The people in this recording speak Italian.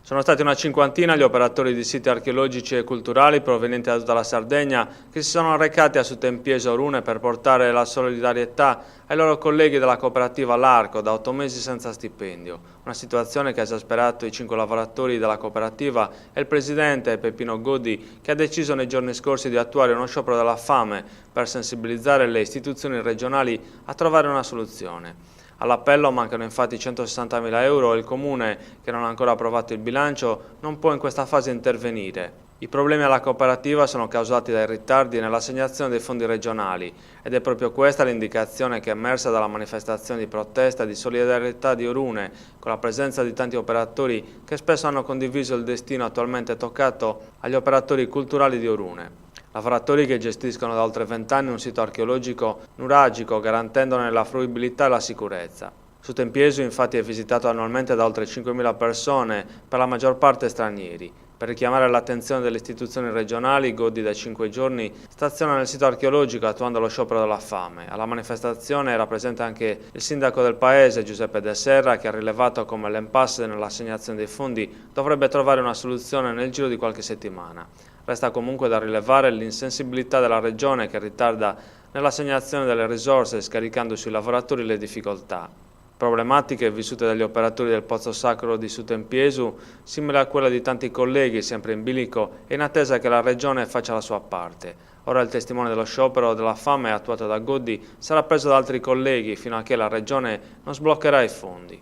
Sono stati una cinquantina gli operatori di siti archeologici e culturali provenienti da tutta la Sardegna che si sono recati a Sutempieso Orune per portare la solidarietà ai loro colleghi della cooperativa L'Arco da 8 mesi senza stipendio. Una situazione che ha esasperato i 5 lavoratori della cooperativa e il presidente Peppino Godi, che ha deciso nei giorni scorsi di attuare uno sciopero della fame per sensibilizzare le istituzioni regionali a trovare una soluzione. All'appello mancano infatti 160.000 euro e il Comune, che non ha ancora approvato il bilancio, non può in questa fase intervenire. I problemi alla cooperativa sono causati dai ritardi nell'assegnazione dei fondi regionali ed è proprio questa l'indicazione che è emersa dalla manifestazione di protesta e di solidarietà di Orune, con la presenza di tanti operatori che spesso hanno condiviso il destino attualmente toccato agli operatori culturali di Orune. Lavoratori che gestiscono da oltre 20 anni un sito archeologico nuragico, garantendone la fruibilità e la sicurezza. Sutempieso infatti è visitato annualmente da oltre 5.000 persone, per la maggior parte stranieri. Per richiamare l'attenzione delle istituzioni regionali, Godi da 5 giorni staziona nel sito archeologico attuando lo sciopero della fame. Alla manifestazione era presente anche il sindaco del paese, Giuseppe De Serra, che ha rilevato come l'impasse nell'assegnazione dei fondi dovrebbe trovare una soluzione nel giro di qualche settimana. Resta comunque da rilevare l'insensibilità della Regione che ritarda nell'assegnazione delle risorse scaricando sui lavoratori le difficoltà. Problematiche vissute dagli operatori del Pozzo Sacro di Sutempiesu, simili a quella di tanti colleghi sempre in bilico e in attesa che la Regione faccia la sua parte. Ora il testimone dello sciopero della fame attuato da Godi sarà preso da altri colleghi fino a che la Regione non sbloccherà i fondi.